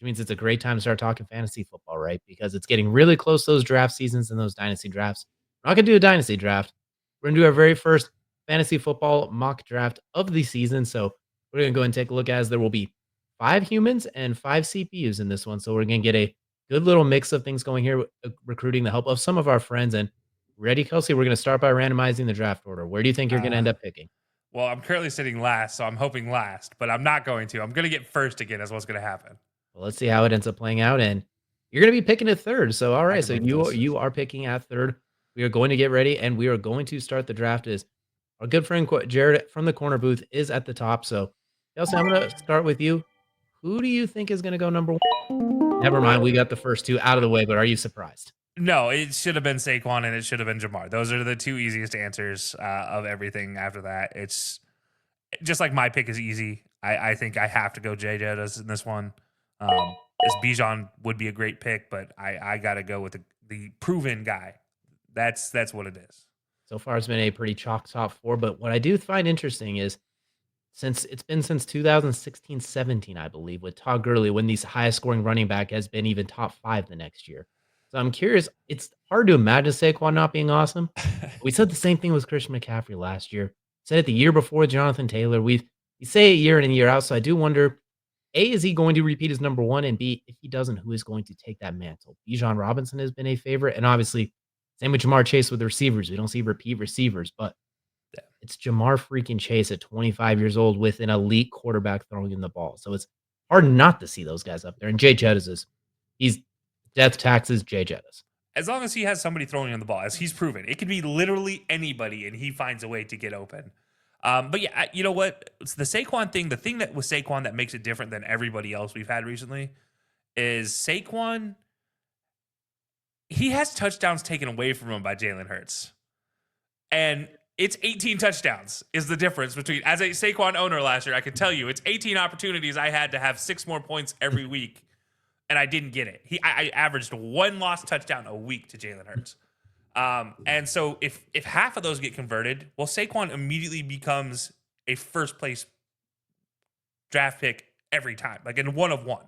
which means it's a great time to start talking fantasy football, right? Because it's getting really close to those draft seasons and those dynasty drafts. We're not going to do a dynasty draft. We're going to do our very first fantasy football mock draft of the season. So we're going to go and take a look as there will be 5 humans and 5 CPUs in this one. So we're going to get a good little mix of things going here, recruiting the help of some of our friends. And ready, Kelsey? We're going to start by randomizing the draft order. Where do you think you're going to end up picking? Well, I'm currently sitting last, so I'm hoping last, but I'm not going to. I'm going to get first again. Is what's going to happen. Well, let's see how it ends up playing out. And you're going to be picking at third. So, all right. So you are picking at third. We are going to get ready, and we are going to start the draft. Is our good friend Jared from the corner booth is at the top. So, Kelsey, I'm going to start with you. Who do you think is going to go number one? Never mind. We got the first two out of the way, but are you surprised? No, it should have been Saquon and it should have been Jamar. Those are the two easiest answers of everything after that. It's just like my pick is easy. I think I have to go Jay Jettas in this one. As Bijan would be a great pick, but I got to go with the proven guy. That's what it is. So far, it's been a pretty chalk top 4. But what I do find interesting is since 2016-17, I believe, with Todd Gurley, when these highest scoring running back has been even top 5 the next year. So I'm curious. It's hard to imagine Saquon not being awesome. We said the same thing with Christian McCaffrey last year. Said it the year before with Jonathan Taylor. We say it year in and year out. So I do wonder, A, is he going to repeat as number one? And B, if he doesn't, who is going to take that mantle? Bijan Robinson has been a favorite. And obviously, same with Jamar Chase with the receivers. We don't see repeat receivers, but it's Jamar freaking Chase at 25 years old with an elite quarterback throwing in the ball. So it's hard not to see those guys up there. And Jay Jettas he's death taxes Jay Jettas. As long as he has somebody throwing in the ball, as he's proven, it could be literally anybody, and he finds a way to get open. But yeah, you know what? It's the Saquon thing. The thing that with Saquon that makes it different than everybody else we've had recently is Saquon. He has touchdowns taken away from him by Jalen Hurts, and it's 18 touchdowns is the difference between, as a Saquon owner last year, I can tell you it's 18 opportunities I had to have 6 more points every week, and I didn't get it. I averaged 1 lost touchdown a week to Jalen Hurts. And so if half of those get converted, well, Saquon immediately becomes a first place draft pick every time, like in 1 of 1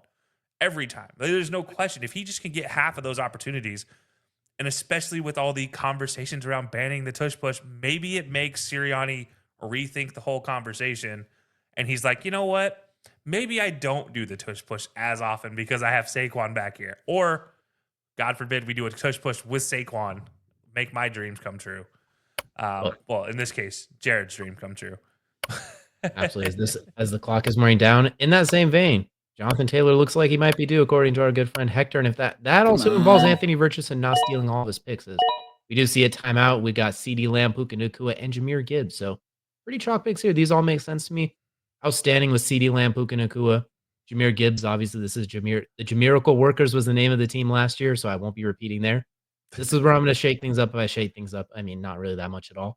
every time. There's no question. If he just can get half of those opportunities, and especially with all the conversations around banning the tush push, maybe it makes Sirianni rethink the whole conversation. And he's like, you know what? Maybe I don't do the tush push as often because I have Saquon back here. Or, God forbid, we do a tush push with Saquon. Make my dreams come true. Well, in this case, Jared's dream come true. Absolutely. As the clock is running down, in that same vein, Jonathan Taylor looks like he might be due, according to our good friend Hector. And if that also involves Anthony Richardson not stealing all of his picks, we do see a timeout. We got CeeDee Lamb, Puka Nacua, and Jahmyr Gibbs. So pretty chalk picks here. These all make sense to me. Outstanding with CeeDee Lamb, Puka Nacua, Jahmyr Gibbs. Obviously, this is Jahmyr. The Jahmyrical Workers was the name of the team last year, so I won't be repeating there. This is where I'm going to shake things up. If I shake things up, I mean, not really that much at all.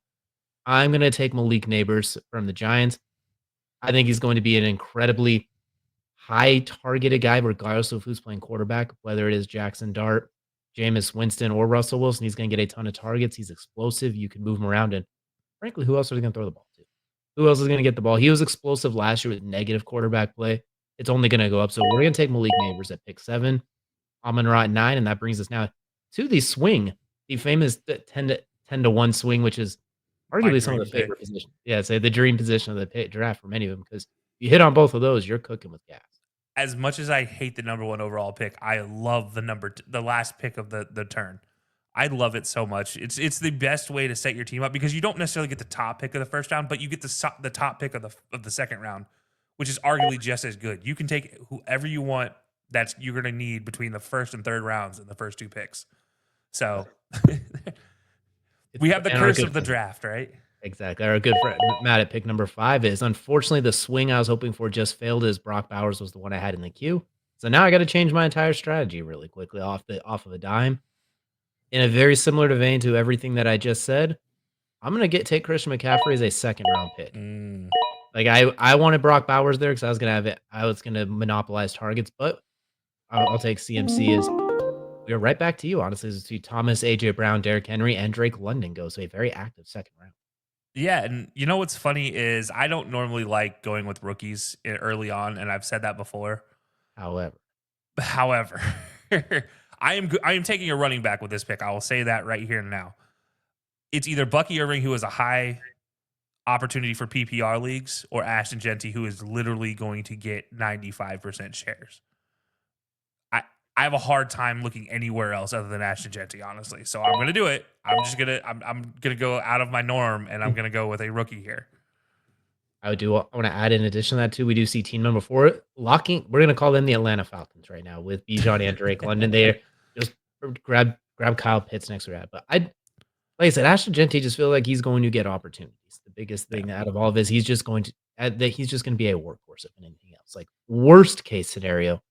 I'm going to take Malik Neighbors from the Giants. I think he's going to be an incredibly high targeted guy, regardless of who's playing quarterback, whether it is Jackson Dart, Jameis Winston, or Russell Wilson. He's going to get a ton of targets. He's explosive. You can move him around. And frankly, who else are they going to throw the ball to? Who else is going to get the ball? He was explosive last year with negative quarterback play. It's only going to go up. So we're going to take Malik Neighbors at pick 7, Amon-Ra at 9, and that brings us now to the swing, the famous 10-1 swing, which is arguably some of the favorite positions. Yeah, say the dream position of the draft for many of them, because you hit on both of those, you're cooking with gas. As much as I hate the number 1 overall pick, I love the last pick of the turn. I love it so much. It's the best way to set your team up because you don't necessarily get the top pick of the first round, but you get the top pick of the second round, which is arguably just as good. You can take whoever you want that you're going to need between the first and third rounds and the first 2 picks. So we have the curse of the draft, right? Exactly. Our good friend Matt at pick number 5 is unfortunately the swing I was hoping for just failed, as Brock Bowers was the one I had in the queue. So now I got to change my entire strategy really quickly off of a dime. In a very similar vein to everything that I just said, I'm gonna take Christian McCaffrey as a second round pick. Like I wanted Brock Bowers there because I was gonna monopolize targets, but I'll take CMC as we're right back to you. Honestly, as to Thomas, AJ Brown, Derrick Henry, and Drake London go. So a very active second round. Yeah, and you know what's funny is I don't normally like going with rookies early on, and I've said that before. However, However, I am taking a running back with this pick. I will say that right here and now. It's either Bucky Irving, who is a high opportunity for PPR leagues, or Ashton Genty, who is literally going to get 95% shares. I have a hard time looking anywhere else other than Ashton Genty, honestly. So I'm gonna do it. I'm gonna go out of my norm, and I'm gonna go with a rookie here. I want to add in addition to that too. We do see team number 4 locking. We're gonna call them the Atlanta Falcons right now with Bijan and Drake London. They just grab Kyle Pitts next to that. But like I said, Ashton Genty just feel like he's going to get opportunities. The biggest thing out of all of this, he's just going to he's just going to be a workhorse if anything else. Like worst case scenario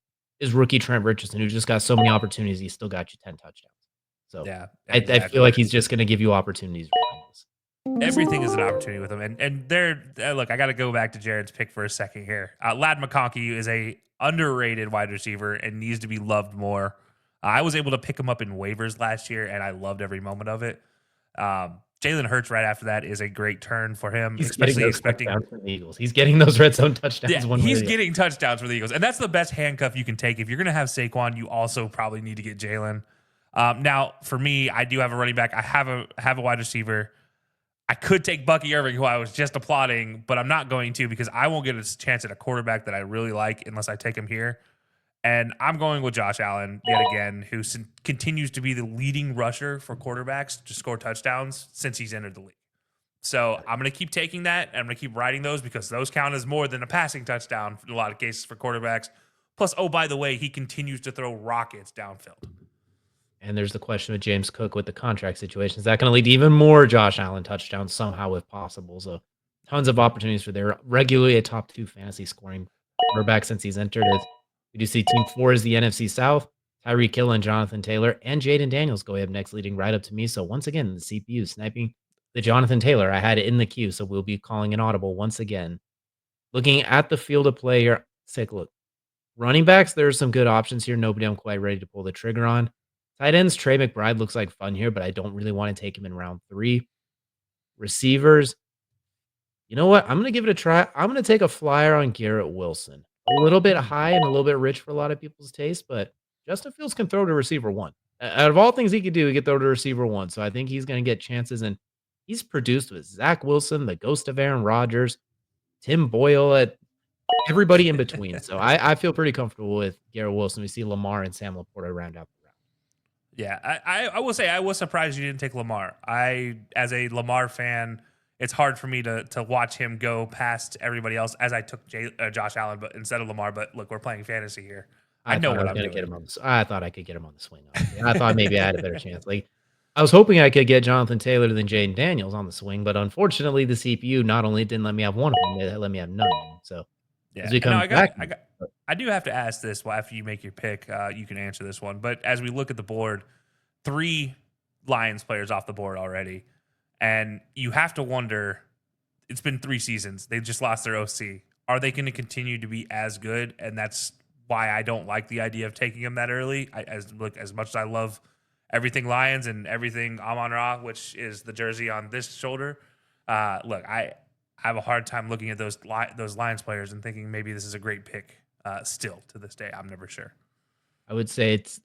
is rookie Trent Richardson, who just got so many opportunities, he still got you 10 touchdowns. So Yeah, I feel like he's just going to give you opportunities. Everything is an opportunity with him, and look. I got to go back to Jared's pick for a second here. Lad McConkey is a underrated wide receiver and needs to be loved more. I was able to pick him up in waivers last year, and I loved every moment of it. Jalen Hurts right after that is a great turn for him, especially expecting from the Eagles. He's getting those red zone touchdowns. Yeah, he's getting touchdowns for the Eagles, and that's the best handcuff you can take. If you're going to have Saquon, you also probably need to get Jalen. Now, for me, I do have a running back. I have a wide receiver. I could take Bucky Irving, who I was just applauding, but I'm not going to because I won't get a chance at a quarterback that I really like unless I take him here. And I'm going with Josh Allen yet again, who continues to be the leading rusher for quarterbacks to score touchdowns since he's entered the league. So I'm going to keep taking that, and I'm going to keep riding those because those count as more than a passing touchdown in a lot of cases for quarterbacks. Plus, oh, by the way, he continues to throw rockets downfield. And there's the question of James Cook with the contract situation. Is that going to lead to even more Josh Allen touchdowns somehow if possible? So tons of opportunities for there. Regularly a top 2 fantasy scoring quarterback since he's entered. We do see team 4 is the NFC South. Tyreek Hill and Jonathan Taylor and Jaden Daniels go ahead next, leading right up to me. So once again, the CPU sniping the Jonathan Taylor. I had it in the queue, so we'll be calling an audible once again. Looking at the field of play here, take a look. Running backs, there's some good options here. Nobody I'm quite ready to pull the trigger on. Tight ends, Trey McBride looks like fun here, but I don't really want to take him in round 3. Receivers, you know what? I'm going to give it a try. I'm going to take a flyer on Garrett Wilson. A little bit high and a little bit rich for a lot of people's taste, but Justin Fields can throw to receiver 1. Out of all things he could do, he could throw to receiver 1. So I think he's going to get chances, and he's produced with Zach Wilson, the ghost of Aaron Rodgers, Tim Boyle, at everybody in between. So I feel pretty comfortable with Garrett Wilson. We see Lamar and Sam Laporta round out. Yeah, I will say I was surprised you didn't take Lamar. As a Lamar fan, it's hard for me to watch him go past everybody else as I took Josh Allen, but instead of Lamar. But look, we're playing fantasy here. I know what I'm doing. I thought I could get him on the swing. I thought maybe I had a better chance. Like I was hoping I could get Jonathan Taylor than Jaden Daniels on the swing, but unfortunately, the CPU not only didn't let me have one of them, they let me have none of them. So yeah, I do have to ask this. Well, after you make your pick, you can answer this one. But as we look at the board, 3 Lions players off the board already, and you have to wonder. It's been 3 seasons. They just lost their OC. Are they going to continue to be as good? And that's why I don't like the idea of taking them that early. As much as I love everything Lions and everything Amon-Ra, which is the jersey on this shoulder. Look, I have a hard time looking at those Lions players and thinking maybe this is a great pick. Still to this day, I'm never sure. I would say it's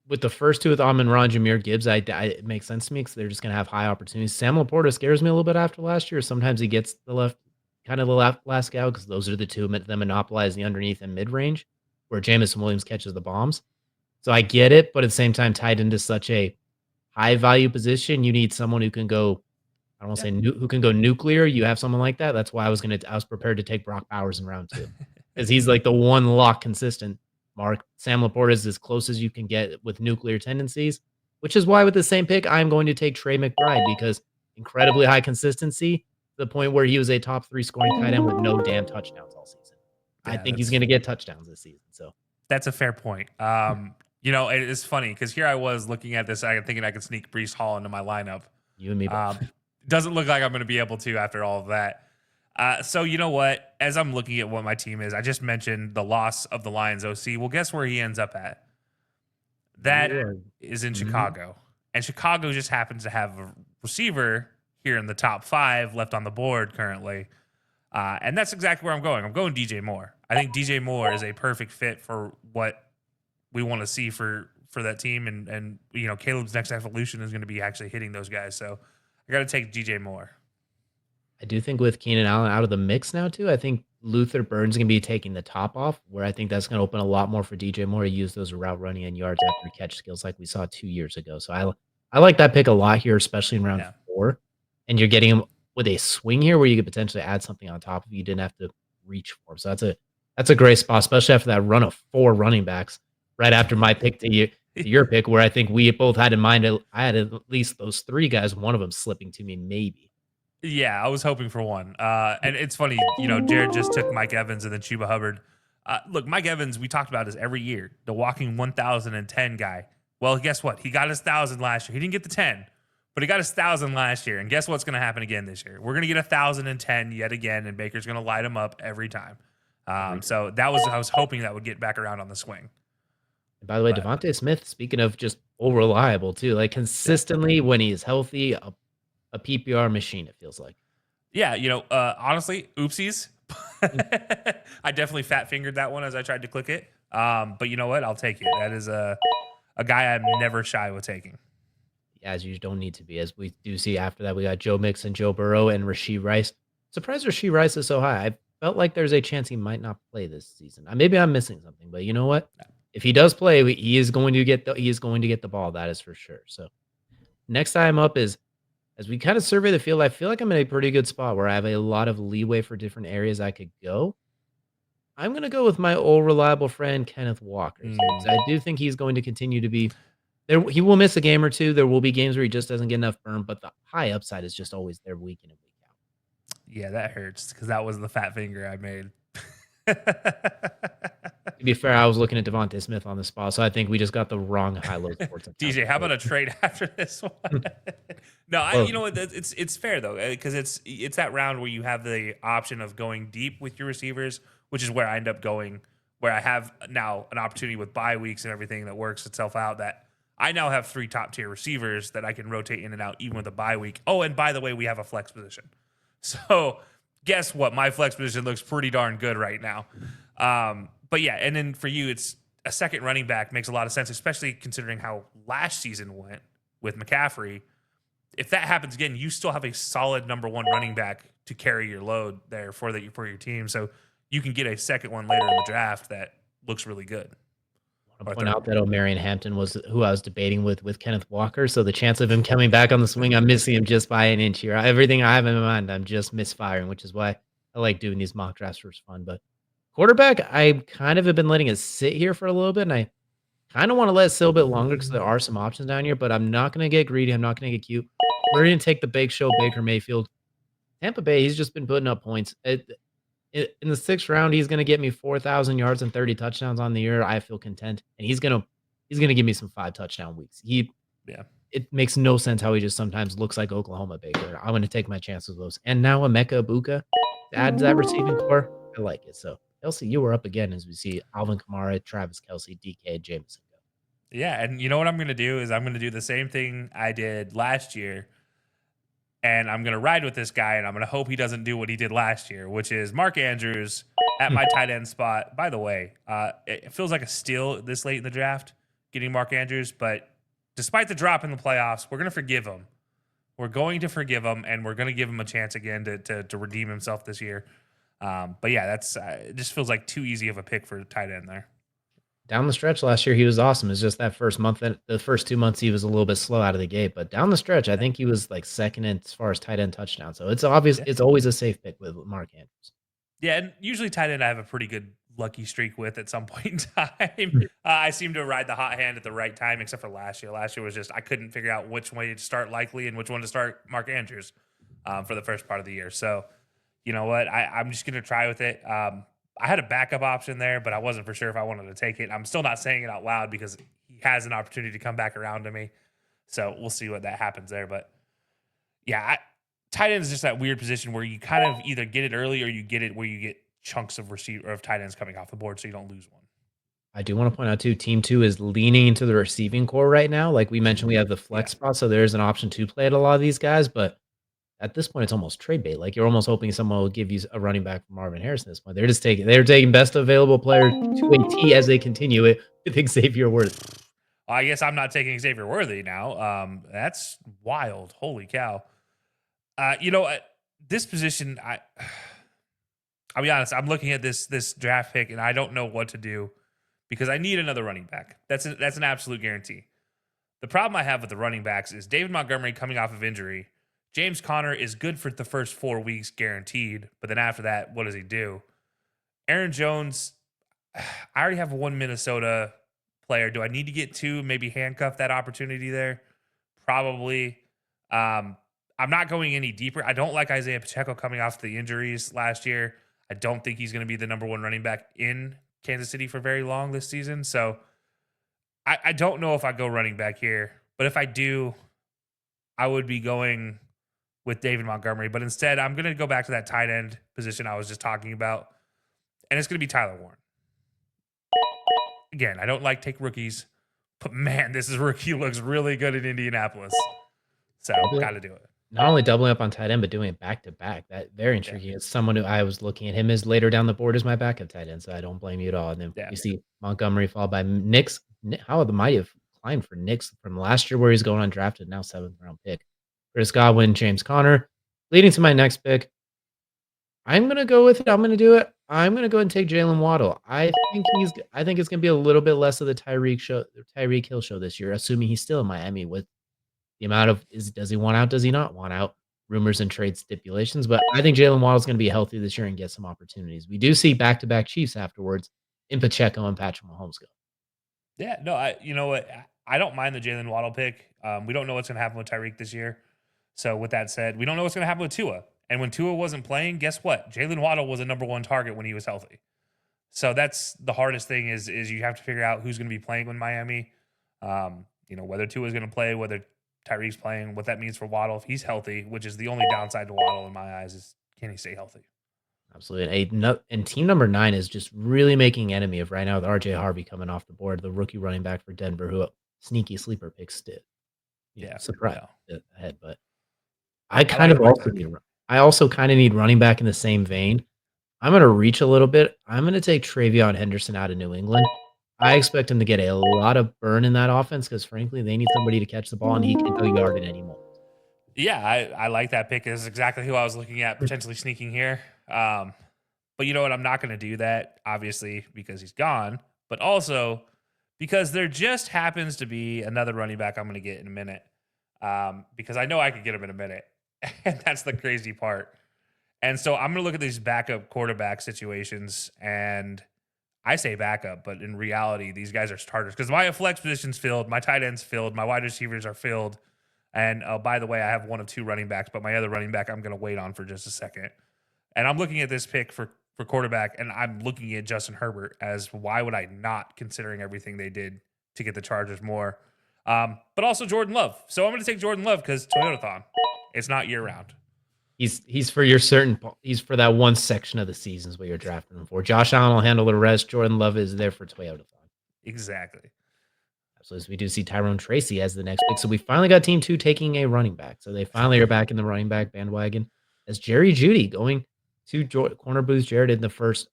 with the first 2 with Amon-Ra and Jahmyr Gibbs. It makes sense to me because they're just going to have high opportunities. Sam Laporta scares me a little bit after last year. Sometimes he gets the left out because those are the 2 that monopolize the underneath and mid range, where Jamison Williams catches the bombs. So I get it, but at the same time, tied into such a high value position, you need someone who can go. I don't want to say who can go nuclear. You have someone like that. That's why I was prepared to take Brock Bowers in round 2 because he's like the one lock consistent. Mark Sam Laporta is as close as you can get with nuclear tendencies, which is why with the same pick, I'm going to take Trey McBride because incredibly high consistency to the point where he was a top 3 scoring tight end with no damn touchdowns all season. I think he's going to get touchdowns this season. So that's a fair point. It is funny because here I was looking at this, thinking I could sneak Breece Hall into my lineup. You and me both. Doesn't look like I'm going to be able to after all of that. So you know what? As I'm looking at what my team is, I just mentioned the loss of the Lions OC. Well, guess where he ends up at? That is in Chicago. And Chicago just happens to have a receiver here in the top 5 left on the board currently. And that's exactly where I'm going. I'm going DJ Moore. I think DJ Moore is a perfect fit for what we want to see for that team. And Caleb's next evolution is going to be actually hitting those guys. So I got to take DJ Moore. I do think with Keenan Allen out of the mix now too, I think Luther Burns going to be taking the top off, where I think that's going to open a lot more for DJ Moore to use those route running and yards after catch skills like we saw 2 years ago. So I like that pick a lot here, especially in round 4. And you're getting him with a swing here where you could potentially add something on top of you didn't have to reach for him. So that's a great spot, especially after that run of 4 running backs right after my pick to your pick, where I think we both had in mind I had at least those 3 guys, one of them slipping to me maybe. Yeah, I was hoping for one. And it's funny, Jared just took Mike Evans and then Chuba Hubbard. Look, Mike Evans, we talked about this every year, the walking 1,010 guy. Well, guess what? He got his 1,000 last year. He didn't get the 10, but he got his 1,000 last year. And guess what's going to happen again this year? We're going to get 1,010 yet again, and Baker's going to light him up every time. So I was hoping that would get back around on the swing. And by the way, Devontae Smith, speaking of just reliable too, like consistently when he's healthy, a PPR machine, it feels like. Yeah, honestly, oopsies. I definitely fat fingered that one as I tried to click it. But you know what? I'll take it. That is a guy I'm never shy with taking. As you don't need to be. As we do see after that, we got Joe Mixon, Joe Burrow, and Rashee Rice. Surprised Rashee Rice is so high. I felt like there's a chance he might not play this season. Maybe I'm missing something, but you know what? If he does play, he is going to get the ball. That is for sure. So next time up is, as we kind of survey the field, I feel like I'm in a pretty good spot where I have a lot of leeway for different areas I could go. I'm going to go with my old reliable friend, Kenneth Walker. I do think he's going to continue to be there. He will miss a game or two. There will be games where he just doesn't get enough burn, but the high upside is just always there week in and week out. Yeah, that hurts because that was the fat finger I made. To be fair, I was looking at Devontae Smith on the spot, so I think we just got the wrong high-low sports. DJ, how about a trade after this one? No, you know what? It's fair though, because it's that round where you have the option of going deep with your receivers, which is where I end up going, where I have now an opportunity with bye weeks and everything that works itself out. That I now have 3 top-tier receivers that I can rotate in and out even with a bye week. Oh, and by the way, we have a flex position. So guess what? My flex position looks pretty darn good right now. But yeah, and then for you, it's a second running back makes a lot of sense, especially considering how last season went with McCaffrey. If that happens again, you still have a solid number 1 running back to carry your load there for your team. So you can get a second one later in the draft that looks really good. I want to point out that O'Marion Hampton was who I was debating with Kenneth Walker. So the chance of him coming back on the swing, I'm missing him just by an inch here. Everything I have in my mind, I'm just misfiring, which is why I like doing these mock drafts for fun. But quarterback, I kind of have been letting it sit here for a little bit, and I kind of want to let it sit a bit longer because there are some options down here, but I'm not going to get greedy. I'm not going to get cute. We're going to take the big show, Baker Mayfield. Tampa Bay, he's just been putting up points. In the 6th round, he's going to get me 4,000 yards and 30 touchdowns on the year. I feel content, and he's going to give me some 5 touchdown weeks. It makes no sense how he just sometimes looks like Oklahoma Baker. I'm going to take my chances with those. And now Emeka Ibuka adds that receiving core. I like it. So Kelcey, you were up again as we see Alvin Kamara, Travis Kelce, DK, Jameson go. Yeah, and you know what I'm going to do is I'm going to do the same thing I did last year, and I'm going to ride with this guy, and I'm going to hope he doesn't do what he did last year, which is Mark Andrews at my tight end spot. By the way, it feels like a steal this late in the draft getting Mark Andrews, but despite the drop in the playoffs, we're going to forgive him. We're going to forgive him, and we're going to give him a chance again to redeem himself this year. But yeah, that's it just feels like too easy of a pick for a tight end there. Down the stretch last year, he was awesome. It's just that first month, the first 2 months, he was a little bit slow out of the gate. But down the stretch, I think he was like second as far as tight end touchdown. So it's obvious, it's always a safe pick with Mark Andrews. Yeah, and usually tight end I have a pretty good lucky streak with at some point in time. I seem to ride the hot hand at the right time, except for last year. Last year was just I couldn't figure out which way to start Likely and which one to start Mark Andrews for the first part of the year. So you know what? I'm just going to try with it. I had a backup option there, but I wasn't for sure if I wanted to take it. I'm still not saying it out loud because he has an opportunity to come back around to me. So we'll see what that happens there. But yeah, tight end is just that weird position where you kind of either get it early or you get it where you get chunks of tight ends coming off the board so you don't lose one. I do want to point out too, Team 2 is leaning into the receiving core right now. Like we mentioned, we have the flex spot, so there's an option to play at a lot of these guys, but at this point, it's almost trade bait. Like, you're almost hoping someone will give you a running back from Marvin Harrison at this point. They're taking best available player to a T as they continue it with Xavier Worthy. I guess I'm not taking Xavier Worthy now. That's wild. Holy cow. This position, I'll be honest, I'm looking at this draft pick and I don't know what to do because I need another running back. That's an absolute guarantee. The problem I have with the running backs is David Montgomery coming off of injury. James Conner is good for the first 4 weeks guaranteed, but then after that, what does he do? Aaron Jones, I already have one Minnesota player. Do I need to get 2? Maybe handcuff that opportunity there? Probably. I'm not going any deeper. I don't like Isaiah Pacheco coming off the injuries last year. I don't think he's going to be the number 1 running back in Kansas City for very long this season. So I don't know if I go running back here. But if I do, I would be going with David Montgomery. But instead, I'm going to go back to that tight end position I was just talking about. And it's going to be Tyler Warren. Again, I don't like take rookies. But man, this rookie looks really good in Indianapolis. So got to do it. Not only doubling up on tight end, but doing it back to back. That very intriguing. As someone who I was looking at him as later down the board as my backup tight end, so I don't blame you at all. And then you see Montgomery followed by Nix. How the mighty have climbed for Nix from last year where he's going undrafted, now 7th round pick. Chris Godwin, James Conner. Leading to my next pick. I'm gonna go with it. I'm gonna do it. I'm gonna go ahead and take Jalen Waddle. I think it's gonna be a little bit less of the Tyreek Hill show this year, assuming he's still in Miami with the amount of does he want out? Does he not want out? Rumors and trade stipulations, but I think Jalen Waddle's going to be healthy this year and get some opportunities. We do see back-to-back Chiefs afterwards in Pacheco and Patrick Mahomes go. Yeah, no, you know what? I don't mind the Jalen Waddle pick. We don't know what's going to happen with Tyreek this year. So with that said, we don't know what's going to happen with Tua. And when Tua wasn't playing, guess what? Jalen Waddle was a number 1 target when he was healthy. So that's the hardest thing is you have to figure out who's going to be playing with Miami. Whether Tua is going to play, whether Tyreek's playing, what that means for Waddle if he's healthy, which is the only downside to Waddle in my eyes is can he stay healthy? Absolutely. And team number 9 is just really making enemy of right now with RJ Harvey coming off the board, the rookie running back for Denver, who sneaky sleeper picks did. Surprise ahead. But I also kind of need running back in the same vein. I'm going to reach a little bit. I'm going to take Travion Henderson out of New England. I expect him to get a lot of burn in that offense because, frankly, they need somebody to catch the ball, and he can go yard at any moment. Yeah, I like that pick. This is exactly who I was looking at potentially sneaking here. But you know what? I'm not going to do that, obviously, because he's gone, but also because there just happens to be another running back I'm going to get in a minute because I know I could get him in a minute, and that's the crazy part. And so I'm going to look at these backup quarterback situations, and I say backup, but in reality, these guys are starters because my flex position's filled, my tight end's filled, my wide receivers are filled. And by the way, I have 1 of 2 running backs, but my other running back I'm going to wait on for just a second. And I'm looking at this pick for quarterback, and I'm looking at Justin Herbert as why would I not, considering everything they did to get the Chargers more. But also Jordan Love. So I'm going to take Jordan Love because Toyotathon. It's not year round. He's for he's for that one section of the seasons where you're drafting him for. Josh Allen will handle the rest. Jordan Love is there for Toyotathon. Exactly. So we do see Tyrone Tracy as the next pick. So we finally got team 2 taking a running back. So they finally are back in the running back bandwagon as Jerry Jeudy going to corner boost Jared in the first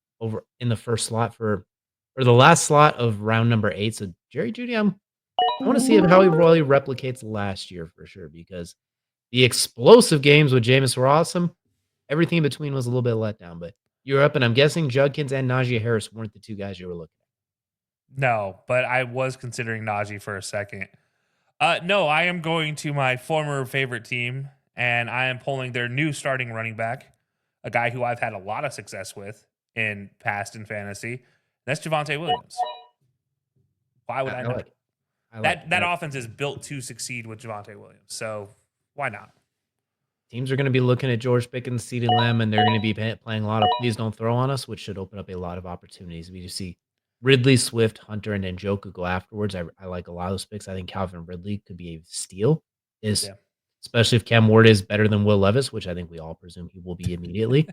slot or the last slot of round number 8. So Jerry Jeudy, I want to see how he really replicates last year for sure, because the explosive games with Jameis were awesome. Everything in between was a little bit let down, but you're up, and I'm guessing Judkins and Najee Harris weren't the 2 guys you were looking at. No, but I was considering Najee for a second. No, I am going to my former favorite team, and I am pulling their new starting running back, a guy who I've had a lot of success with in past in fantasy. That's Javonte Williams. Why would I not? That offense is built to succeed with Javonte Williams, so why not? Teams are going to be looking at George Pickens, CeeDee Lamb, and they're going to be playing a lot of please don't throw on us, which should open up a lot of opportunities. We just see Ridley, Swift, Hunter, and Njoku go afterwards. I like a lot of those picks. I think Calvin Ridley could be a steal, especially if Cam Ward is better than Will Levis, which I think we all presume he will be immediately.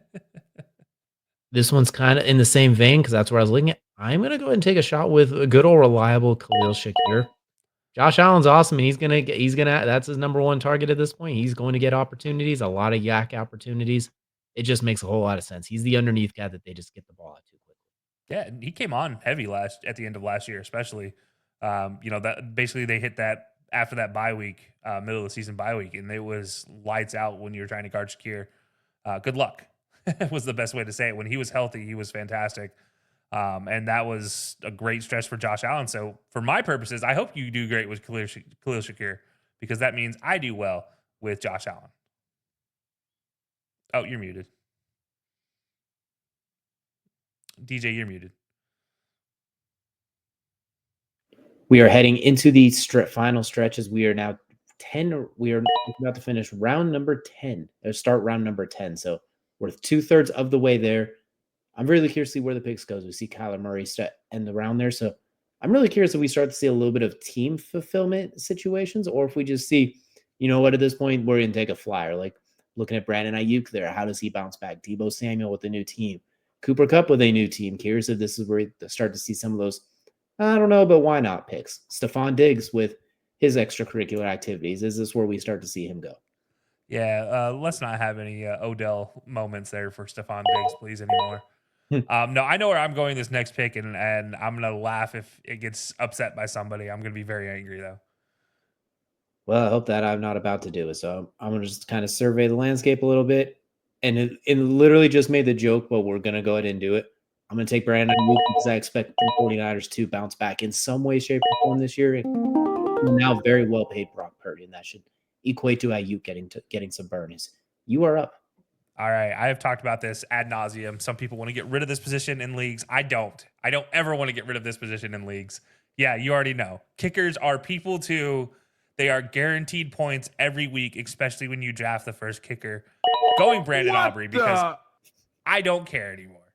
This one's kind of in the same vein because that's where I was looking at. I'm going to go ahead and take a shot with a good old reliable Khalil Shakir. Josh Allen's awesome, and he's gonna that's his number one target at this point. He's going to get opportunities, a lot of yak opportunities. It just makes a whole lot of sense. He's the underneath guy that they just get the ball out too quickly. Yeah, and he came on heavy at the end of last year, especially. That basically they hit that after that bye week, middle of the season bye week, and it was lights out when you were trying to guard Shakir. Good luck was the best way to say it. When he was healthy, he was fantastic. And that was a great stretch for Josh Allen. So for my purposes, I hope you do great with Khalil Shakir, because that means I do well with Josh Allen. Oh, you're muted. DJ, you're muted. We are heading into the final stretches. We are now 10. We are about to finish round number 10. Start round number 10. So we're 2/3 of the way there. I'm really curious to see where the picks goes. We see Kyler Murray end the round there. So I'm really curious if we start to see a little bit of team fulfillment situations, or if we just see, you know what, at this point, we're going to take a flyer. Like looking at Brandon Ayuk there. How does he bounce back? Deebo Samuel with a new team. Cooper Kupp with a new team. Curious if this is where we start to see some of those, I don't know, but why not picks? Stephon Diggs with his extracurricular activities. Is this where we start to see him go? Yeah, let's not have any Odell moments there for Stephon Diggs, please, anymore. No, I know where I'm going this next pick, and I'm going to laugh if it gets upset by somebody. I'm going to be very angry, though. Well, I hope that I'm not about to do it. So I'm going to just kind of survey the landscape a little bit. And it literally just made the joke, but we're going to go ahead and do it. I'm going to take Brandon Ayuk because I expect the 49ers to bounce back in some way, shape, or form this year. And now very well paid Brock Purdy, and that should equate to Ayuk getting some burns. You are up. All right, I have talked about this ad nauseum. Some people want to get rid of this position in leagues. I don't ever want to get rid of this position in leagues. Yeah, you already know. Kickers are people too. They are guaranteed points every week, especially when you draft the first kicker. Going Brandon Aubrey because I don't care anymore.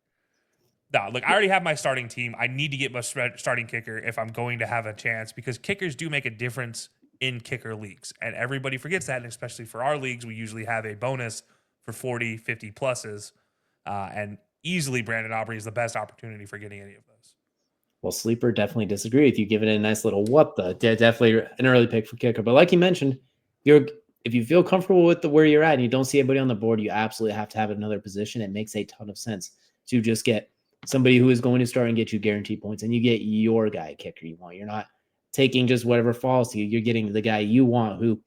No, look, I already have my starting team. I need to get my starting kicker if I'm going to have a chance, because kickers do make a difference in kicker leagues. And everybody forgets that, and especially for our leagues, we usually have a bonus for 40, 50 pluses. And easily Brandon Aubrey is the best opportunity for getting any of those. Well, Sleeper definitely disagree with you, giving it a nice little what the. Definitely an early pick for kicker. But like you mentioned, if you feel comfortable with where you're at and you don't see anybody on the board, you absolutely have to have another position. It makes a ton of sense to just get somebody who is going to start and get you guaranteed points, and you get your guy kicker you want. You're not taking just whatever falls to you. You're getting the guy you want, who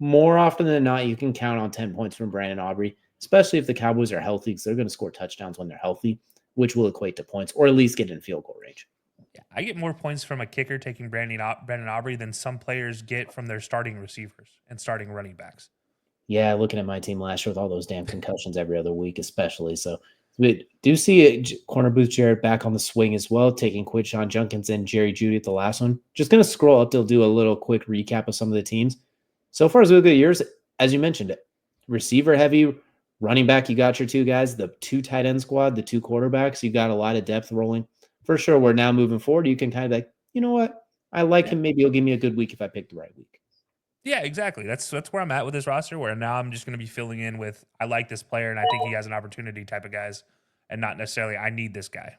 more often than not, you can count on 10 points from Brandon Aubrey, especially if the Cowboys are healthy, because they're going to score touchdowns when they're healthy, which will equate to points, or at least get in field goal range. Yeah, I get more points from a kicker taking Brandon Aubrey than some players get from their starting receivers and starting running backs. Yeah, looking at my team last year with all those damn concussions every other week, especially. So we do see corner Booth Jarrett back on the swing as well, taking Quinshon Judkins and Jerry Jeudy at the last one. Just going to scroll up to do a little quick recap of some of the teams. So far as we look at yours, as you mentioned, receiver heavy, running back, you got your two guys, the 2 tight end squad, the 2 quarterbacks. You got a lot of depth rolling. For sure, we're now moving forward. You can kind of like, you know what? I like him. Maybe he'll give me a good week if I pick the right week. Yeah, exactly. That's where I'm at with this roster, where now I'm just going to be filling in with, I like this player and I think he has an opportunity type of guys, and not necessarily I need this guy.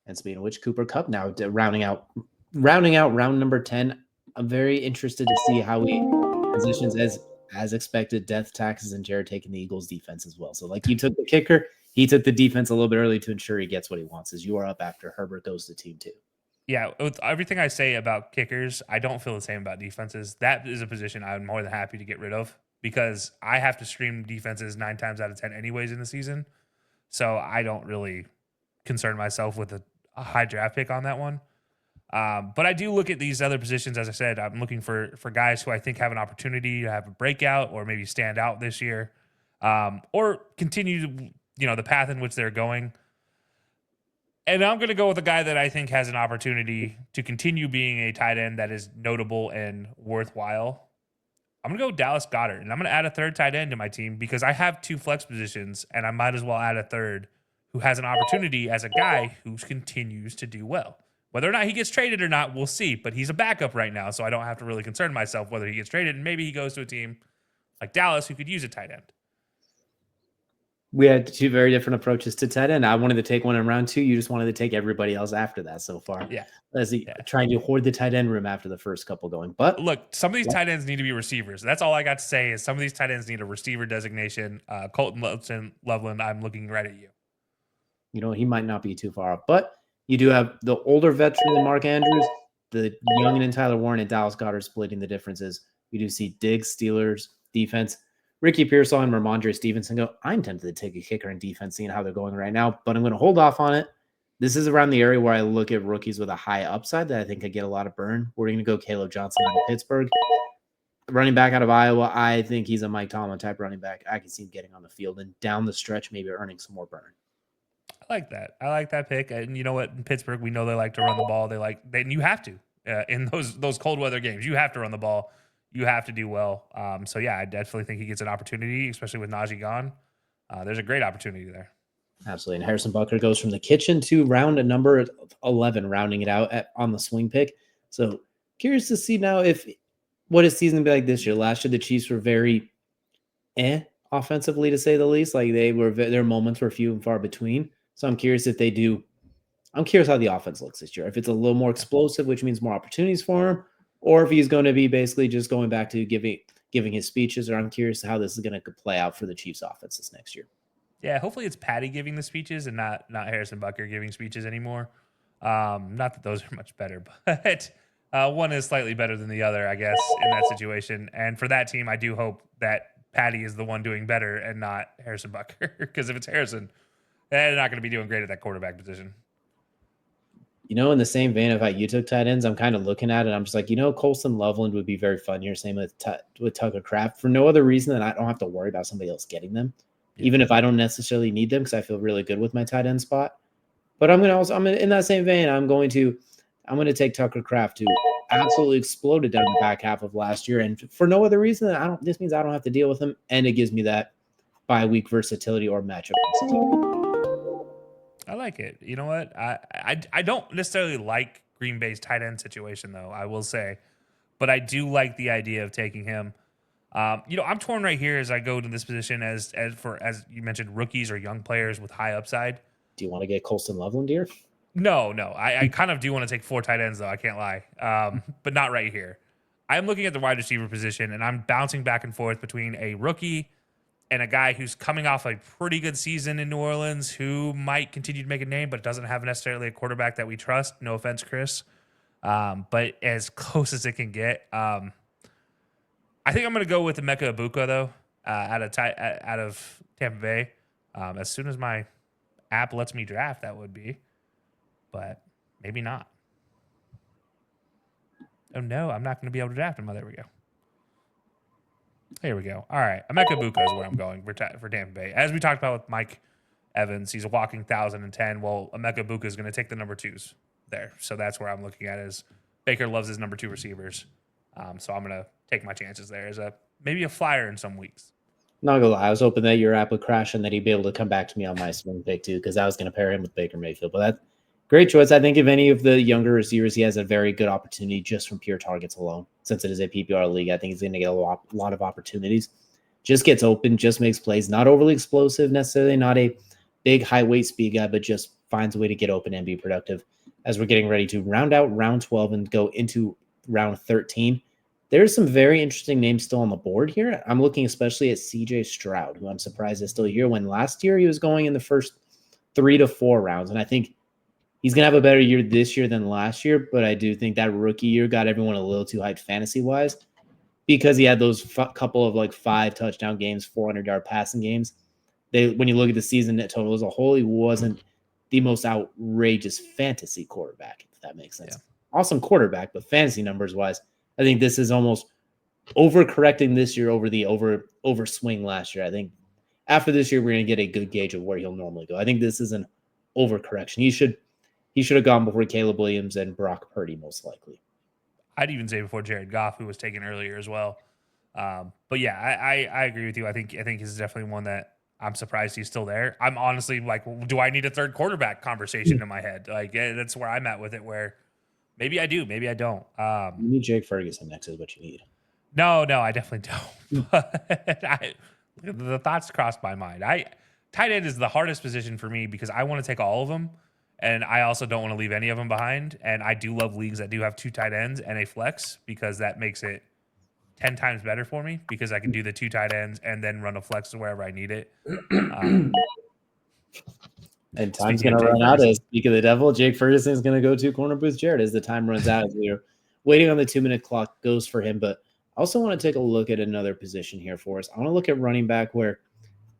And speaking of which, Cooper Kupp now rounding out round number 10. I'm very interested to see how he positions as expected. Death taxes and Jared taking the Eagles defense as well. So like you took the kicker, he took the defense a little bit early to ensure he gets what he wants, as you are up after Herbert goes to team 2. Yeah, with everything I say about kickers, I don't feel the same about defenses. That is a position I'm more than happy to get rid of, because I have to stream defenses 9 times out of 10 anyways in the season. So I don't really concern myself with a high draft pick on that one. But I do look at these other positions. As I said, I'm looking for guys who I think have an opportunity to have a breakout or maybe stand out this year, or continue the path in which they're going. And I'm going to go with a guy that I think has an opportunity to continue being a tight end that is notable and worthwhile. I'm going to go Dallas Goedert, and I'm going to add a 3rd tight end to my team, because I have 2 flex positions, and I might as well add a 3rd who has an opportunity as a guy who continues to do well. Whether or not he gets traded or not, we'll see. But he's a backup right now, so I don't have to really concern myself whether he gets traded. And maybe he goes to a team like Dallas who could use a tight end. We had two very different approaches to tight end. I wanted to take one in round 2. You just wanted to take everybody else after that so far. Yeah. As Yeah. trying to hoard the tight end room after the first couple going. But look, some of these tight ends need to be receivers. That's all I got to say is some of these tight ends need a receiver designation. Colton Loveland, I'm looking right at you. You know, he might not be too far off. But you do have the older veteran Mark Andrews, the young and Tyler Warren and Dallas Goedert splitting the differences. We do see Diggs, Steelers, defense. Ricky Pearsall and Ramondre Stevenson go, I'm tempted to take a kicker in defense, seeing how they're going right now, but I'm going to hold off on it. This is around the area where I look at rookies with a high upside that I think could get a lot of burn. We're going to go Caleb Johnson out of Pittsburgh. Running back out of Iowa, I think he's a Mike Tomlin type running back. I can see him getting on the field and down the stretch, maybe earning some more burn. I like that. I like that pick. And you know what? In Pittsburgh, we know they like to run the ball. You have to in those cold weather games. You have to run the ball. You have to do well. So yeah, I definitely think he gets an opportunity, especially with Najee gone. There's a great opportunity there. Absolutely. And Harrison Butker goes from the kitchen to round a number 11, rounding it out on the swing pick. So curious to see now what his season will be like this year. Last year, the Chiefs were very offensively, to say the least. Like their moments were few and far between. So I'm curious if they do. I'm curious how the offense looks this year. If it's a little more explosive, which means more opportunities for him, or if he's going to be basically just going back to giving his speeches. Or I'm curious how this is going to play out for the Chiefs offense this next year. Yeah, hopefully it's Patty giving the speeches and not Harrison Butker giving speeches anymore. Not that those are much better, but one is slightly better than the other, I guess, in that situation. And for that team, I do hope that Patty is the one doing better and not Harrison Butker. Because if it's Harrison, they're not going to be doing great at that quarterback position. You know, in the same vein of how you took tight ends, I'm kind of looking at it. I'm just like, Colson Loveland would be very fun here. Same with Tucker Kraft for no other reason than I don't have to worry about somebody else getting them. Yeah. Even if I don't necessarily need them because I feel really good with my tight end spot. But I'm in that same vein. I'm going to take Tucker Kraft, who absolutely exploded down the back half of last year, and for no other reason than this means I don't have to deal with him, and it gives me that bye week versatility or matchup. I like it. You know what? I don't necessarily like Green Bay's tight end situation, though, I will say, but I do like the idea of taking him. I'm torn right here as I go to this position as you mentioned, rookies or young players with high upside. Do you want to get Colson Loveland here? No. I kind of do want to take 4 tight ends, though. I can't lie. But not right here. I'm looking at the wide receiver position, and I'm bouncing back and forth between a rookie and a guy who's coming off a pretty good season in New Orleans who might continue to make a name, but doesn't have necessarily a quarterback that we trust. No offense, Chris. But as close as it can get. I think I'm going to go with Emeka Egbuka, though, out of Tampa Bay. As soon as my app lets me draft, that would be. But maybe not. Oh, no, I'm not going to be able to draft him. Oh, there we go. Here we go. All right. Emeka Egbuka is where I'm going for Tampa Bay. As we talked about with Mike Evans, he's a walking 1,010. Well, Emeka Egbuka is going to take the number 2s there. So that's where I'm looking at is Baker loves his number 2 receivers. So I'm going to take my chances there as maybe a flyer in some weeks. Not gonna lie, I was hoping that your app would crash and that he'd be able to come back to me on my swing pick too, because I was going to pair him with Baker Mayfield. But that's great choice. I think if any of the younger receivers, he has a very good opportunity just from pure targets alone. Since it is a PPR league, I think he's going to get a lot of opportunities. Just gets open, just makes plays. Not overly explosive necessarily, not a big high weight speed guy, but just finds a way to get open and be productive. As we're getting ready to round out round 12 and go into round 13, there's some very interesting names still on the board here. I'm looking especially at CJ Stroud, who I'm surprised is still here when last year he was going in the first 3 to 4 rounds. And I think he's going to have a better year this year than last year, but I do think that rookie year got everyone a little too hyped fantasy-wise because he had those couple of 5 touchdown games, 400-yard passing games. When you look at the season net total as a whole, he wasn't the most outrageous fantasy quarterback, if that makes sense. Yeah. Awesome quarterback, but fantasy numbers-wise, I think this is almost overcorrecting this year over the overswing last year. I think after this year, we're going to get a good gauge of where he'll normally go. I think this is an overcorrection. He should have gone before Caleb Williams and Brock Purdy, most likely. I'd even say before Jared Goff, who was taken earlier as well. But yeah, I agree with you. I think this is definitely one that I'm surprised he's still there. I'm honestly like, do I need a third quarterback conversation in my head? That's where I'm at with it, where maybe I do, maybe I don't. You need Jake Ferguson next is what you need. No, I definitely don't. But the thoughts crossed my mind. tight end is the hardest position for me because I want to take all of them, and I also don't want to leave any of them behind. And I do love leagues that do have 2 tight ends and a flex because that makes it 10 times better for me because I can do the 2 tight ends and then run a flex to wherever I need it. And time's going to run out. As speak of the devil, Jake Ferguson is going to go to corner booth Jared as the time runs out. As we're waiting on the 2-minute clock goes for him. But I also want to take a look at another position here for us. I want to look at running back, where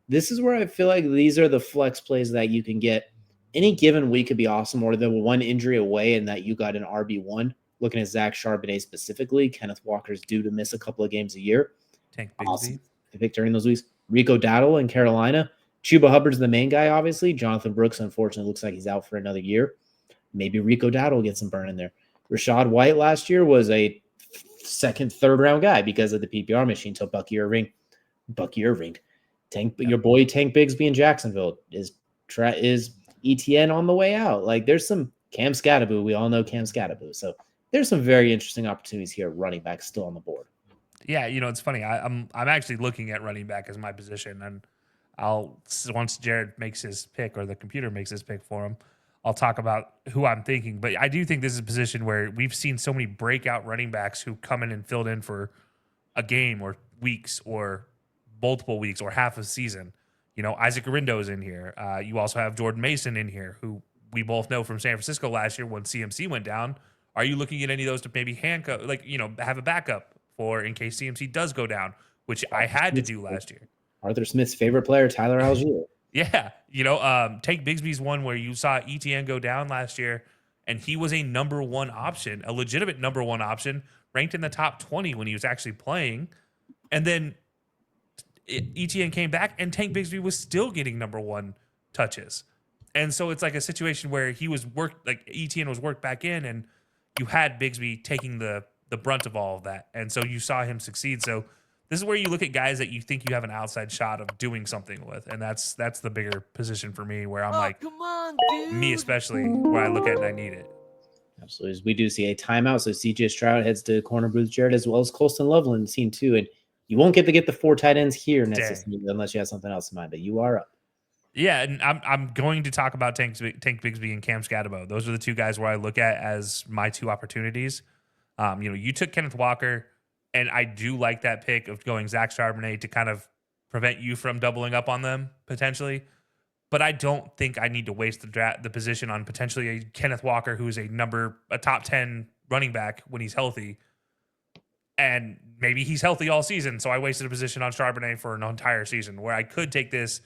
this is where I feel like these are the flex plays that you can get. Any given week could be awesome, or the one injury away and that you got an RB1. Looking at Zach Charbonnet specifically, Kenneth Walker's due to miss a couple of games a year. Tank Bigsby. Awesome pick during those weeks. Rico Dowdle in Carolina. Chuba Hubbard's the main guy, obviously. Jonathan Brooks, unfortunately, looks like he's out for another year. Maybe Rico Dowdle gets some burn in there. Rashad White last year was a second, third round guy because of the PPR machine. So Bucky Irving, your boy Tank Bigsby in Jacksonville is ETN on the way out. Like there's some Cam Scattaboo. We all know Cam Scattaboo. So there's some very interesting opportunities here. Running back still on the board. Yeah, it's funny. I'm actually looking at running back as my position, and once Jared makes his pick or the computer makes his pick for him, I'll talk about who I'm thinking. But I do think this is a position where we've seen so many breakout running backs who come in and filled in for a game or weeks or multiple weeks or half a season. Isaac Rindo's in here. You also have Jordan Mason in here, who we both know from San Francisco last year when CMC went down. Are you looking at any of those to maybe handcuff, have a backup for in case CMC does go down, which I had to do last year? Arthur Smith's favorite player, Tyler Algier. Yeah. Tank Bigsby's one where you saw ETN go down last year, and he was a number 1 option, a legitimate number 1 option, ranked in the top 20 when he was actually playing. And then ETN came back, and Tank Bigsby was still getting number 1 touches. And so it's like a situation where he was ETN was worked back in, and you had Bigsby taking the brunt of all of that. And so you saw him succeed. So this is where you look at guys that you think you have an outside shot of doing something with. And that's the bigger position for me, where I'm come on, dude. Me especially, where I look at it and I need it. Absolutely. We do see a timeout. So CJ Stroud heads to corner booth Jared, as well as Colston Loveland, scene 2. And you won't get the 4 tight ends here necessarily unless you have something else in mind, but you are up. Yeah, and I'm going to talk about Tank Bigsby and Cam Scatterbo. Those are the 2 guys where I look at as my 2 opportunities. You took Kenneth Walker, and I do like that pick of going Zach Charbonnet to kind of prevent you from doubling up on them potentially. But I don't think I need to waste the position on potentially a Kenneth Walker, who's a top 10 running back when he's healthy. And maybe he's healthy all season, so I wasted a position on Charbonnet for an entire season, where I could take this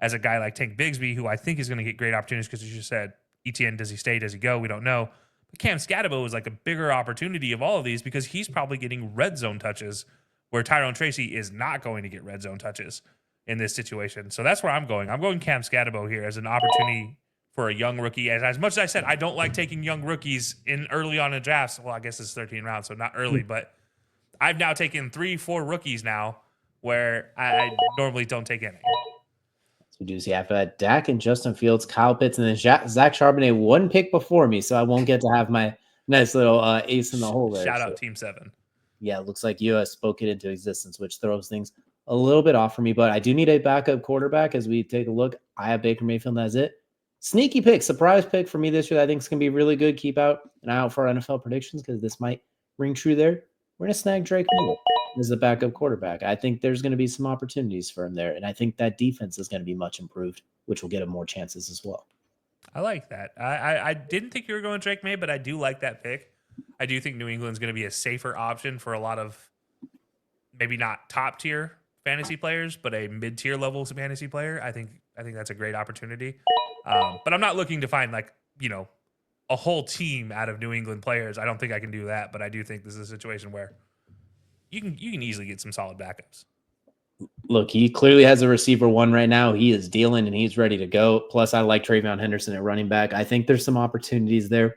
as a guy like Tank Bigsby, who I think is going to get great opportunities because, as you said, ETN, does he stay, does he go? We don't know. But Cam Scatterbo is like a bigger opportunity of all of these because he's probably getting red zone touches, where Tyrone Tracy is not going to get red zone touches in this situation. So that's where I'm going. I'm going Cam Scatterbo here as an opportunity for a young rookie. As much as I said, I don't like taking young rookies early on in drafts. Well, I guess it's 13 rounds, so not early, but I've now taken 3-4 rookies now where I normally don't take any. So we do see after that, Dak and Justin Fields, Kyle Pitts, and then Zach Charbonnet 1 pick before me, so I won't get to have my nice little ace in the hole there. Shout out Team 7. Yeah, it looks like you spoke it into existence, which throws things a little bit off for me, but I do need a backup quarterback as we take a look. I have Baker Mayfield, and that's it. Sneaky pick, surprise pick for me this year that I think is going to be really good. Keep an eye out for our NFL predictions because this might ring true there. We're going to snag Drake Miller as a backup quarterback. I think there's going to be some opportunities for him there, and I think that defense is going to be much improved, which will get him more chances as well. I like that. I didn't think you were going Drake May, but I do like that pick. I do think New England's going to be a safer option for a lot of maybe not top-tier fantasy players, but a mid-tier level fantasy player. I think that's a great opportunity. But I'm not looking to find a whole team out of New England players. I don't think I can do that, but I do think this is a situation where you can easily get some solid backups. Look, he clearly has a receiver 1 right now. He is dealing and he's ready to go. Plus, I like Travion Henderson at running back. I think there's some opportunities there.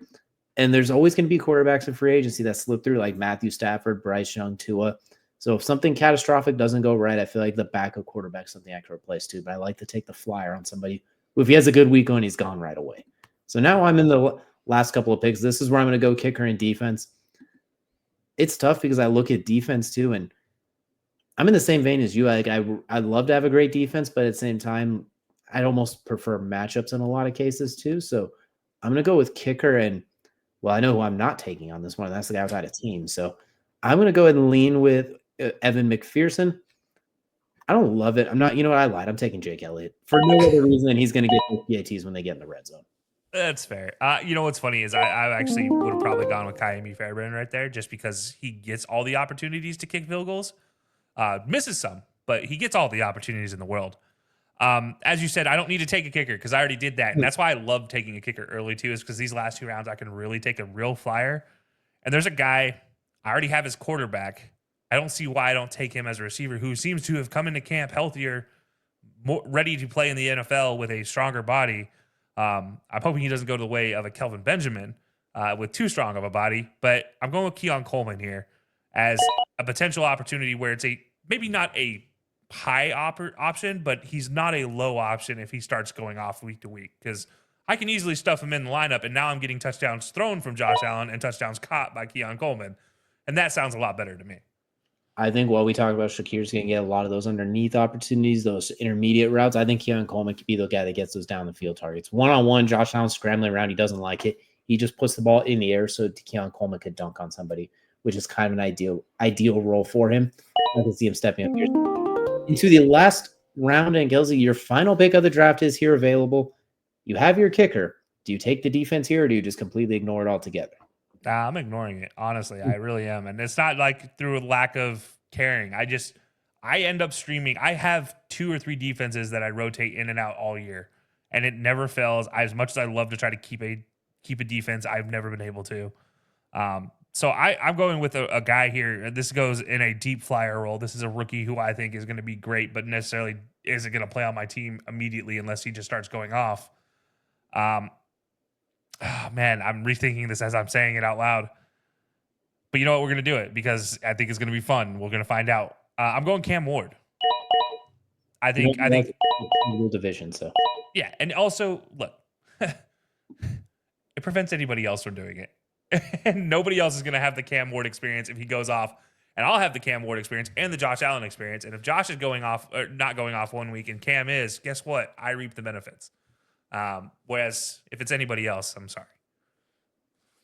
And there's always going to be quarterbacks in free agency that slip through, like Matthew Stafford, Bryce Young, Tua. So if something catastrophic doesn't go right, I feel like the backup quarterback is something I could replace too. But I like to take the flyer on somebody who, if he has a good week going, he's gone right away. So now I'm in the last couple of picks. This is where I'm going to go kicker and defense. It's tough because I look at defense too, and I'm in the same vein as you. Like I'd love to have a great defense, but at the same time, I'd almost prefer matchups in a lot of cases too. So I'm going to go with kicker. And well, I know who I'm not taking on this one. That's the guy without a team. So I'm going to go ahead and lean with Evan McPherson. I don't love it. I'm not, you know what? I lied. I'm taking Jake Elliott for no other reason than he's going to get those PATs when they get in the red zone. That's fair. You know what's funny is I actually would have probably gone with Kaimi Fairbairn right there just because he gets all the opportunities to kick field goals. Misses some, but he gets all the opportunities in the world. As you said, I don't need to take a kicker because I already did that. And that's why I love taking a kicker early too, is because these last 2 rounds I can really take a real flyer. And there's a guy, I already have his quarterback. I don't see why I don't take him as a receiver who seems to have come into camp healthier, more ready to play in the NFL with a stronger body. I'm hoping he doesn't go to the way of a Kelvin Benjamin with too strong of a body, but I'm going with Keon Coleman here as a potential opportunity where it's maybe not a high option, but he's not a low option if he starts going off week to week, because I can easily stuff him in the lineup, and now I'm getting touchdowns thrown from Josh Allen and touchdowns caught by Keon Coleman, and that sounds a lot better to me. I think while we talk about Shakir's going to get a lot of those underneath opportunities, those intermediate routes, I think Keon Coleman could be the guy that gets those down the field targets. One-on-one, Josh Allen scrambling around. He doesn't like it. He just puts the ball in the air so Keon Coleman could dunk on somebody, which is kind of an ideal role for him. I can see him stepping up here. Into the last round, and Kelcey, your final pick of the draft is here available. You have your kicker. Do you take the defense here, or do you just completely ignore it altogether? I'm ignoring it. Honestly, I really am. And it's not like through a lack of caring. I end up streaming. I have 2 or 3 defenses that I rotate in and out all year, and it never fails. As much as I love to try to keep a defense, I've never been able to. So I'm going with a guy here. This goes in a deep flyer role. This is a rookie who I think is going to be great, but necessarily isn't going to play on my team immediately unless he just starts going off. Oh, man, I'm rethinking this as I'm saying it out loud. But you know what? We're going to do it because I think it's going to be fun. We're going to find out. I'm going Cam Ward. I think division. So yeah, and also look, it prevents anybody else from doing it, and nobody else is going to have the Cam Ward experience if he goes off, and I'll have the Cam Ward experience and the Josh Allen experience. And if Josh is going off or not going off one week, and Cam is, guess what? I reap the benefits. Whereas if it's anybody else, I'm sorry.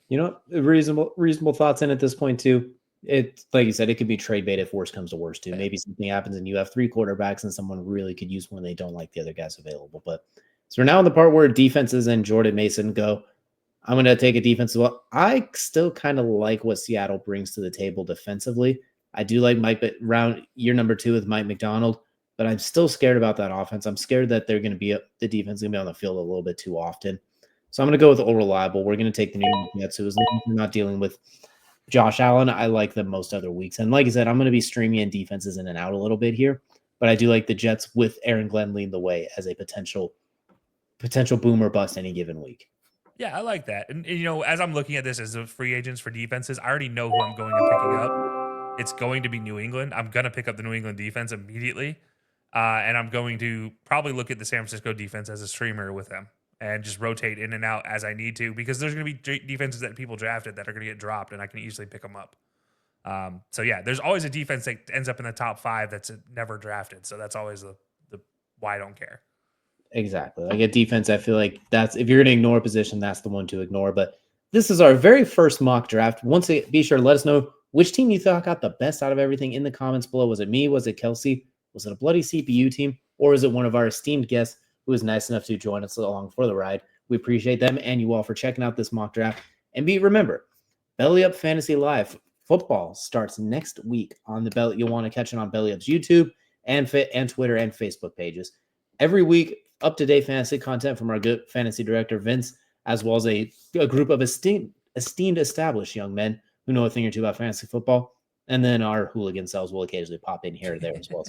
You know, reasonable thoughts in at this point too. It, like you said, it could be trade bait if worst comes to worst too. Maybe something happens and you have 3 quarterbacks and someone really could use one they don't like the other guys available. But so we're now in the part where defenses and Jordan Mason go. I'm going to take a defense. Well, I still kind of like what Seattle brings to the table defensively. I do like round year number 2 with Mike McDonald, but I'm still scared about that offense. I'm scared that they're going to be the defense is going to be on the field a little bit too often. So I'm going to go with Old Reliable. We're going to take the New York Jets, who is not dealing with Josh Allen. I like them most other weeks. And like I said, I'm going to be streaming in defenses in and out a little bit here. But I do like the Jets with Aaron Glenn leading the way as a potential boom or bust any given week. Yeah, I like that. And you know, as I'm looking at this as the free agents for defenses, I already know who I'm going and picking up. It's going to be New England. I'm going to pick up the New England defense immediately. And I'm going to probably look at the San Francisco defense as a streamer with them and just rotate in and out as I need to, because there's going to be defenses that people drafted that are going to get dropped, and I can easily pick them up. So yeah, there's always a defense that ends up in the top 5 that's never drafted. So that's always the why I don't care. Exactly. Like a defense, I feel like that's, if you're going to ignore a position, that's the one to ignore. But this is our very first mock draft. Once again, be sure to let us know which team you thought got the best out of everything in the comments below. Was it me? Was it Kelcey? Was it a bloody CPU team? Or is it one of our esteemed guests who was nice enough to join us along for the ride? We appreciate them and you all for checking out this mock draft. And remember, Belly Up Fantasy Live football starts next week on the Belly. You'll want to catch it on Belly Up's YouTube and Twitter and Facebook pages. Every week, up-to-date fantasy content from our good fantasy director, Vince, as well as a group of esteemed established young men who know a thing or two about fantasy football. And then our hooligan selves will occasionally pop in here or there as well.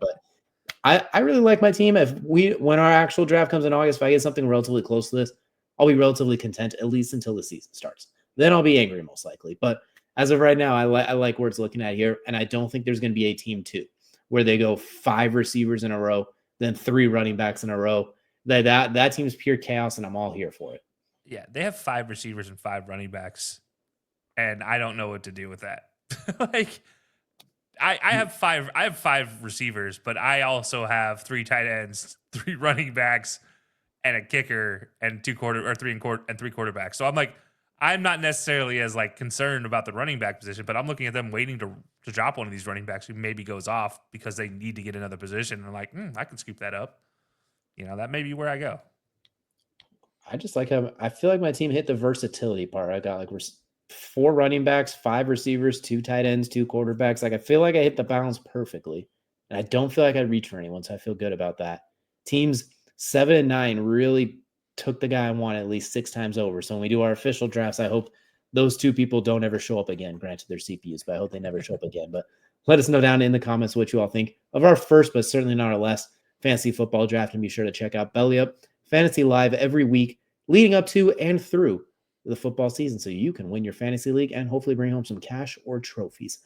But I really like my team. When our actual draft comes in August, if I get something relatively close to this, I'll be relatively content, at least until the season starts. Then I'll be angry most likely. But as of right now, I like where it's looking at here. And I don't think there's going to be a team 2 where they go 5 receivers in a row, then 3 running backs in a row. That team's pure chaos, and I'm all here for it. Yeah, they have 5 receivers and 5 running backs, and I don't know what to do with that. Like, I have five receivers, but I also have 3 tight ends, 3 running backs, and a kicker, and 3 quarterbacks. So I'm not necessarily as like concerned about the running back position, but I'm looking at them waiting to drop one of these running backs who maybe goes off because they need to get another position. And I'm like, I can scoop that up. That may be where I go. I just like how I feel like my team hit the versatility part. I got like 4 running backs, 5 receivers, 2 tight ends, 2 quarterbacks. Like I feel like I hit the balance perfectly, and I don't feel like I reach for anyone, so I feel good about that. Teams 7 and 9 really took the guy I want at least 6 times over. So when we do our official drafts, I hope those 2 people don't ever show up again. Granted, they're CPUs, but I hope they never show up again. But let us know down in the comments what you all think of our first, but certainly not our last fantasy football draft. And be sure to check out Belly Up Fantasy Live every week leading up to and through the football season so you can win your fantasy league and hopefully bring home some cash or trophies.